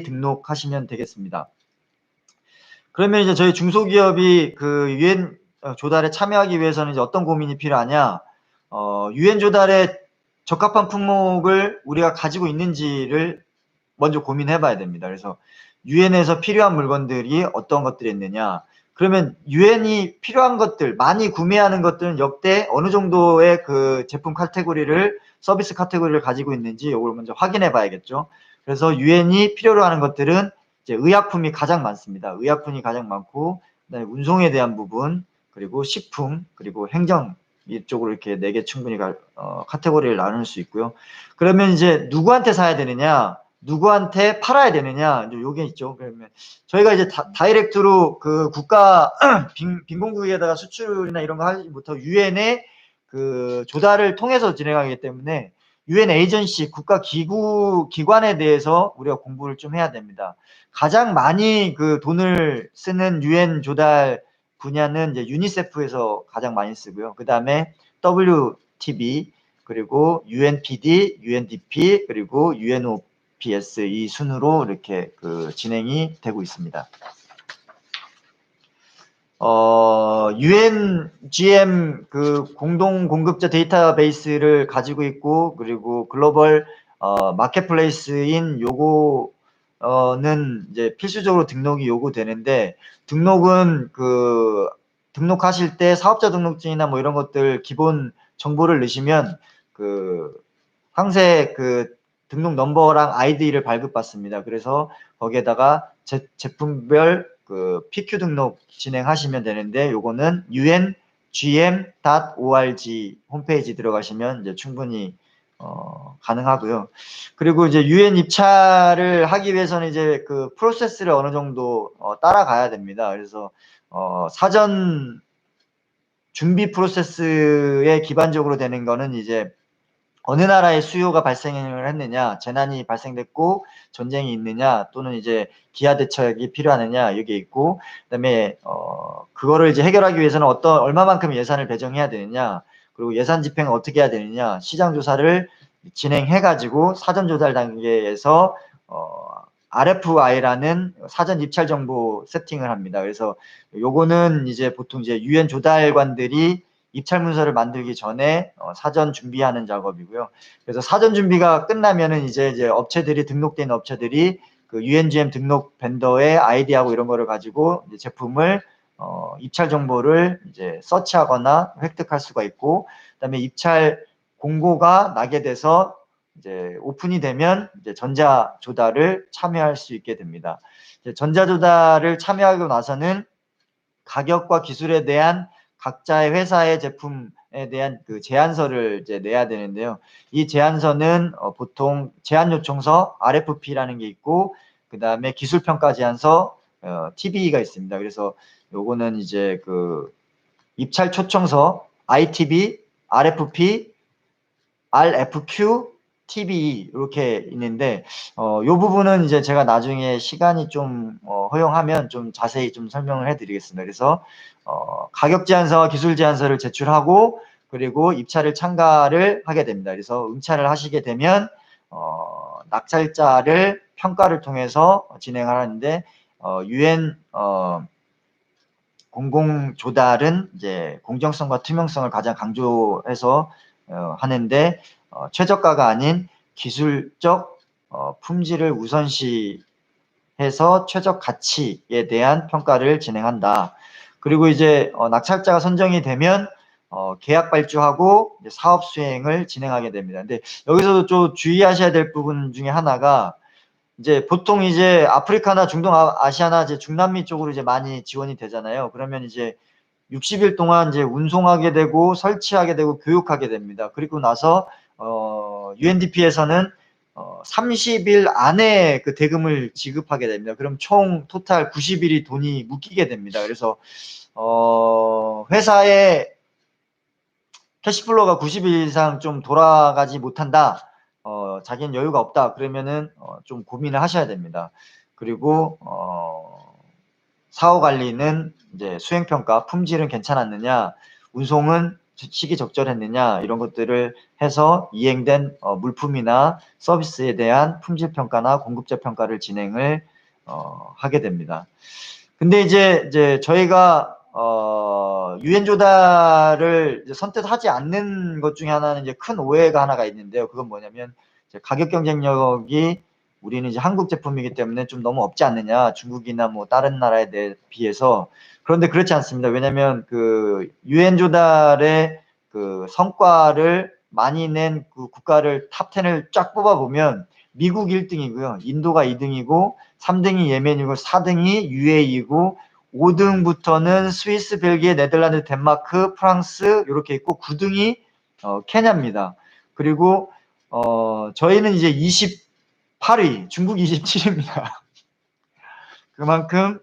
등록하시면 되겠습니다. 그러면 이제 저희 중소기업이 그 유엔 조달에 참여하기 위해서는 이제 어떤 고민이 필요하냐? 유엔 조달에 적합한 품목을 우리가 가지고 있는지를 먼저 고민해 봐야 됩니다. 그래서 유엔에서 필요한 물건들이 어떤 것들이 있느냐. 그러면 유엔이 필요한 것들, 많이 구매하는 것들은 역대 어느 정도의 그 제품 카테고리를, 서비스 카테고리를 가지고 있는지 이걸 먼저 확인해 봐야겠죠. 그래서 유엔이 필요로 하는 것들은 이제 의약품이 가장 많습니다. 의약품이 가장 많고, 그다음에 운송에 대한 부분, 그리고 식품, 그리고 행정 이쪽으로 이렇게 4개 충분히 카테고리를 나눌 수 있고요. 그러면 이제 누구한테 사야 되느냐? 누구한테 팔아야 되느냐, 이제 요게 있죠. 그러면 저희가 이제 다이렉트로 그 국가 빈공국에다가 수출이나 이런 거 하지 못하고 유엔의 그 조달을 통해서 진행하기 때문에 유엔 에이전시 국가 기관에 대해서 우리가 공부를 좀 해야 됩니다. 가장 많이 그 돈을 쓰는 유엔 조달 분야는 이제 유니세프에서 가장 많이 쓰고요. 그 다음에 WTB, 그리고 UNPD, UNDP, 그리고 UNOPS 이 순으로 이렇게 그 진행이 되고 있습니다. UNGM 그 공동 공급자 데이터베이스를 가지고 있고, 그리고 글로벌 마켓플레이스인 요거는 이제 필수적으로 등록이 요구되는데, 등록은 그 등록하실 때 사업자 등록증이나 뭐 이런 것들 기본 정보를 넣으시면 그 항세 그 등록 넘버랑 아이디를 발급받습니다. 그래서 거기에다가 제품별 그 PQ 등록 진행하시면 되는데, 요거는 ungm.org 홈페이지 들어가시면 이제 충분히 가능하고요. 그리고 이제 유엔 입찰을 하기 위해서는 이제 그 프로세스를 어느 정도 따라가야 됩니다. 그래서 사전 준비 프로세스에 기반적으로 되는 거는 이제 어느 나라의 수요가 발생을 했느냐, 재난이 발생됐고 전쟁이 있느냐, 또는 이제 기아 대책이 필요하느냐, 이게 있고, 그다음에 그거를 이제 해결하기 위해서는 얼마만큼 예산을 배정해야 되느냐, 그리고 예산 집행을 어떻게 해야 되느냐, 시장 조사를 진행해 가지고 사전 조달 단계에서 RFI라는 사전 입찰 정보 세팅을 합니다. 그래서 요거는 이제 보통 이제 유엔 조달관들이 입찰 문서를 만들기 전에 사전 준비하는 작업이고요. 그래서 사전 준비가 끝나면은 이제 업체들이, 등록된 업체들이 그 UNGM 등록 벤더의 아이디하고 이런 거를 가지고 이제 제품을 입찰 정보를 이제 서치하거나 획득할 수가 있고, 그다음에 입찰 공고가 나게 돼서 이제 오픈이 되면 이제 전자 조달을 참여할 수 있게 됩니다. 전자 조달을 참여하고 나서는 가격과 기술에 대한 각자의 회사의 제품에 대한 그 제안서를 이제 내야 되는데요. 이 제안서는 보통 제안 요청서 RFP라는 게 있고, 그 다음에 기술 평가 제안서 TBE가 있습니다. 그래서 요거는 이제 그 입찰 초청서 ITB, RFP, RFQ, TBE 이렇게 있는데, 요 부분은 이제 제가 나중에 시간이 좀 허용하면 좀 자세히 좀 설명을 해드리겠습니다. 그래서 가격 제안서와 기술 제안서를 제출하고, 그리고 입찰을 참가를 하게 됩니다. 그래서 응찰을 하시게 되면 낙찰자를 평가를 통해서 진행을 하는데, 유엔 공공 조달은 이제 공정성과 투명성을 가장 강조해서 하는데, 최저가가 아닌 기술적 품질을 우선시해서 최적 가치에 대한 평가를 진행한다. 그리고 이제 낙찰자가 선정이 되면 계약 발주하고 이제 사업 수행을 진행하게 됩니다. 근데 여기서도 좀 주의하셔야 될 부분 중에 하나가, 이제 보통 이제 아프리카나 중동 아시아나 이제 중남미 쪽으로 이제 많이 지원이 되잖아요. 그러면 이제 60일 동안 이제 운송하게 되고 설치하게 되고 교육하게 됩니다. 그리고 나서 UNDP에서는 30일 안에 그 대금을 지급하게 됩니다. 그럼 총 토탈 90일이 돈이 묶이게 됩니다. 그래서 회사의 캐시플로우가 90일 이상 좀 돌아가지 못한다, 자기는 여유가 없다, 그러면은 좀 고민을 하셔야 됩니다. 그리고 사후 관리는 이제 수행평가, 품질은 괜찮았느냐, 운송은 시기 적절했느냐 이런 것들을 해서 이행된 물품이나 서비스에 대한 품질 평가나 공급자 평가를 진행을 하게 됩니다. 근데 이제 저희가 유엔 조달을 선뜻하지 않는 것 중에 하나는 이제 큰 오해가 하나가 있는데요. 그건 뭐냐면 가격 경쟁력이 우리는 이제 한국 제품이기 때문에 좀 너무 없지 않느냐, 중국이나 뭐 다른 나라에 비해서. 그런데 그렇지 않습니다. 왜냐면 그 유엔 조달의 그 성과를 많이 낸 그 국가를 탑 10을 쫙 뽑아보면 미국 1등이고요. 인도가 2등이고 3등이 예멘이고 4등이 UAE이고 5등부터는 스위스, 벨기에, 네덜란드, 덴마크, 프랑스 이렇게 있고 9등이 케냐입니다. 그리고 저희는 이제 28위, 중국 27위입니다. 그만큼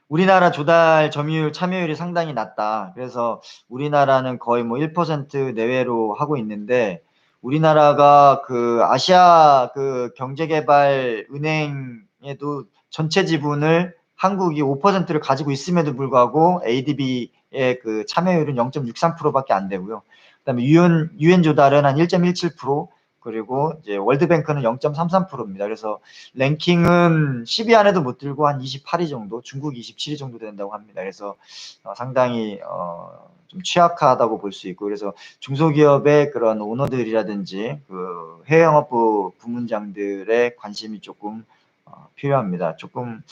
우리나라 조달 점유율 참여율이 상당히 낮다. 그래서 우리나라는 거의 뭐 1% 내외로 하고 있는데 우리나라가 그 아시아 그 경제개발은행에도 전체 지분을 한국이 5%를 가지고 있음에도 불구하고 ADB의 그 참여율은 0.63%밖에 안 되고요. 그다음에 유엔 조달은 한 1.17%, 그리고 이제 월드뱅크는 0.33%입니다. 그래서 랭킹은 10위 안에도 못 들고 한 28위 정도, 중국 27위 정도 된다고 합니다. 그래서 상당히 좀 취약하다고 볼 수 있고, 그래서 중소기업의 그런 오너들이라든지 그 해외영업부 부문장들의 관심이 조금 필요합니다. 조금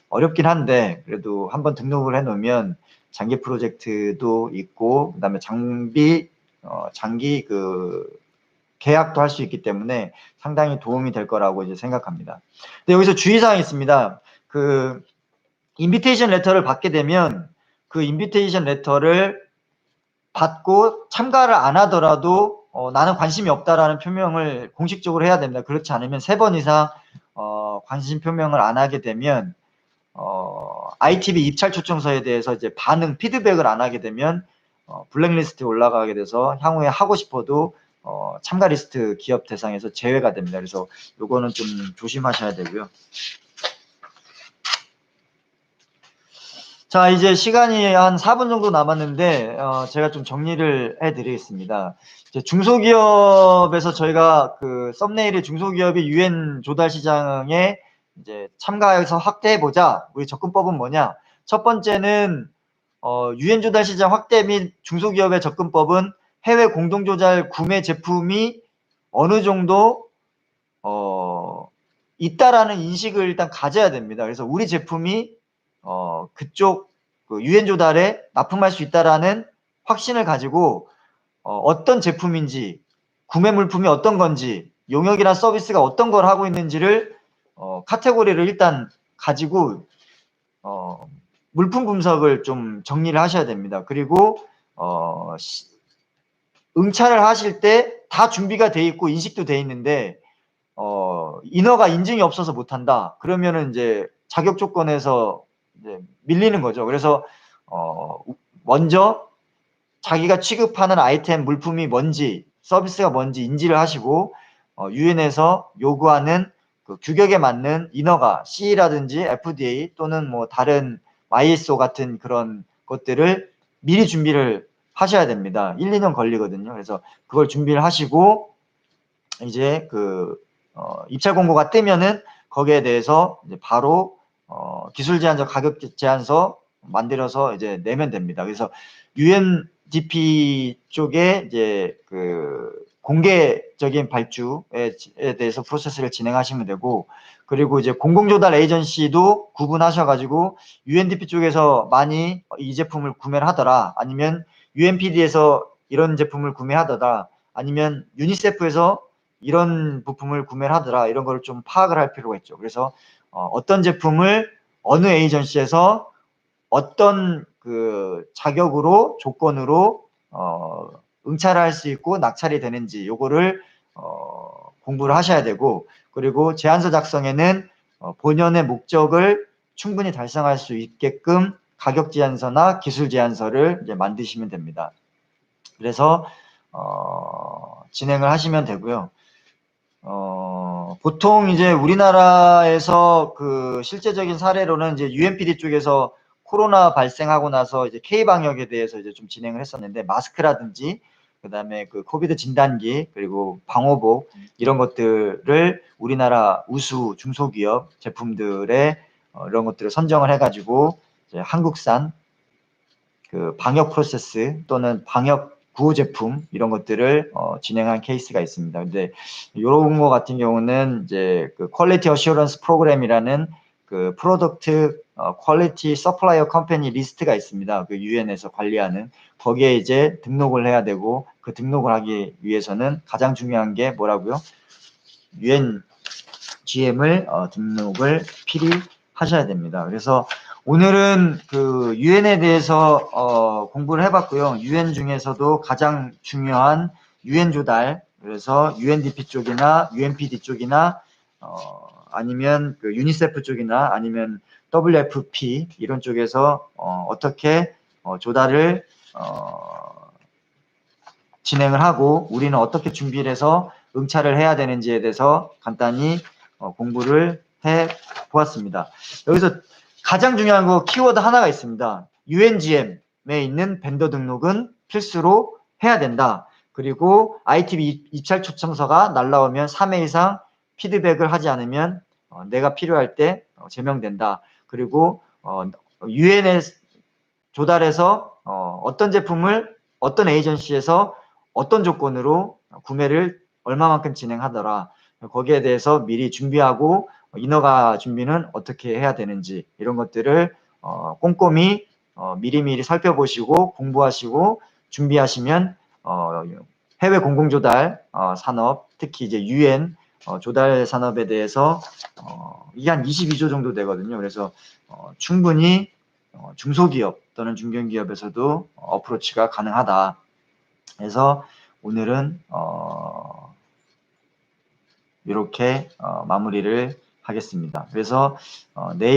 어렵긴 한데 그래도 한번 등록을 해놓으면 장기 프로젝트도 있고, 그다음에 장기 그 계약도 할 수 있기 때문에 상당히 도움이 될 거라고 이제 생각합니다. 근데 여기서 주의사항이 있습니다. 그 인비테이션 레터를 받게 되면 그 인비테이션 레터를 받고 참가를 안 하더라도 나는 관심이 없다라는 표명을 공식적으로 해야 됩니다. 그렇지 않으면 3번 이상 관심 표명을 안 하게 되면 ITB 입찰 초청서에 대해서 이제 반응 피드백을 안 하게 되면 블랙리스트에 올라가게 돼서 향후에 하고 싶어도 참가 리스트 기업 대상에서 제외가 됩니다. 그래서 요거는 좀 조심하셔야 되고요. 자, 이제 시간이 한 4분 정도 남았는데 제가 좀 정리를 해드리겠습니다. 이제 중소기업에서 저희가 그 썸네일에 중소기업이 유엔 조달 시장에 이제 참가해서 확대해보자. 우리 접근법은 뭐냐? 첫 번째는 유엔 조달 시장 확대 및 중소기업의 접근법은 해외 공동조달 구매 제품이 어느 정도 있다라는 인식을 일단 가져야 됩니다. 그래서 우리 제품이 그쪽 그 유엔 조달에 납품할 수 있다라는 확신을 가지고 어떤 제품인지, 구매 물품이 어떤 건지, 용역이나 서비스가 어떤 걸 하고 있는지를 카테고리를 일단 가지고 물품 분석을 좀 정리를 하셔야 됩니다. 그리고 응찰을 하실 때 다 준비가 돼 있고 인식도 돼 있는데 인허가 인증이 없어서 못한다. 그러면은 이제 자격 조건에서 이제 밀리는 거죠. 그래서 먼저 자기가 취급하는 아이템 물품이 뭔지, 서비스가 뭔지 인지를 하시고 유엔에서 요구하는 그 규격에 맞는 인허가 CE라든지 FDA 또는 뭐 다른 ISO 같은 그런 것들을 미리 준비를 하셔야 됩니다. 1, 2년 걸리거든요. 그래서 그걸 준비를 하시고 이제 그 입찰 공고가 뜨면은 거기에 대해서 이제 바로 기술 제한서, 가격 제한서 만들어서 이제 내면 됩니다. 그래서 UNDP 쪽에 이제 그 공개적인 발주에 대해서 프로세스를 진행하시면 되고, 그리고 이제 공공조달 에이전시도 구분하셔가지고 UNDP 쪽에서 많이 이 제품을 구매를 하더라, 아니면 UNPD에서 이런 제품을 구매하더라, 아니면 유니세프에서 이런 부품을 구매를 하더라, 이런 걸 좀 파악을 할 필요가 있죠. 그래서 어떤 제품을 어느 에이전시에서 어떤 그 자격으로 조건으로 응찰할 수 있고 낙찰이 되는지 요거를 공부를 하셔야 되고, 그리고 제안서 작성에는 본연의 목적을 충분히 달성할 수 있게끔 가격 제안서나 기술 제안서를 이제 만드시면 됩니다. 그래서 진행을 하시면 되고요. 보통 이제 우리나라에서 그 실제적인 사례로는 이제 UNPD 쪽에서 코로나 발생하고 나서 이제 K 방역에 대해서 이제 좀 진행을 했었는데 마스크라든지 그다음에 그 코비드 진단기 그리고 방호복 이런 것들을 우리나라 우수 중소기업 제품들의 이런 것들을 선정을 해가지고 이제 한국산 그 방역 프로세스 또는 방역 구호 제품 이런 것들을 진행한 케이스가 있습니다. 근데 이런 거 같은 경우는 이제 그 퀄리티 어슈런스 프로그램이라는 그 프로덕트 퀄리티 서플라이어 컴퍼니 리스트가 있습니다. 그 유엔에서 관리하는 거기에 이제 등록을 해야 되고 그 등록을 하기 위해서는 가장 중요한 게 뭐라고요? 유엔 GM을 등록을 필히 하셔야 됩니다. 그래서 오늘은 그 유엔에 대해서 공부를 해봤고요. 유엔 중에서도 가장 중요한 유엔 조달, 그래서 UNDP 쪽이나 UNPD 쪽이나 아니면 그 유니세프 쪽이나 아니면 WFP 이런 쪽에서 어떻게 조달을 진행을 하고 우리는 어떻게 준비를 해서 응찰을 해야 되는지에 대해서 간단히 공부를 해 보았습니다. 여기서 가장 중요한 거 키워드 하나가 있습니다. UNGM에 있는 벤더 등록은 필수로 해야 된다. 그리고 ITB 입찰 초청서가 날라오면 3회 이상 피드백을 하지 않으면 내가 필요할 때 제명된다. 그리고 유엔에 조달해서 어떤 제품을 어떤 에이전시에서 어떤 조건으로 구매를 얼마만큼 진행하더라. 거기에 대해서 미리 준비하고 인허가 준비는 어떻게 해야 되는지 이런 것들을 꼼꼼히 미리미리 살펴보시고 공부하시고 준비하시면 해외 공공조달 산업 특히 이제 UN 조달 산업에 대해서 이게 한 22조 정도 되거든요. 그래서 충분히 중소기업 또는 중견기업에서도 어프로치가 가능하다. 그래서 오늘은 이렇게 마무리를 하겠습니다. 그래서 내일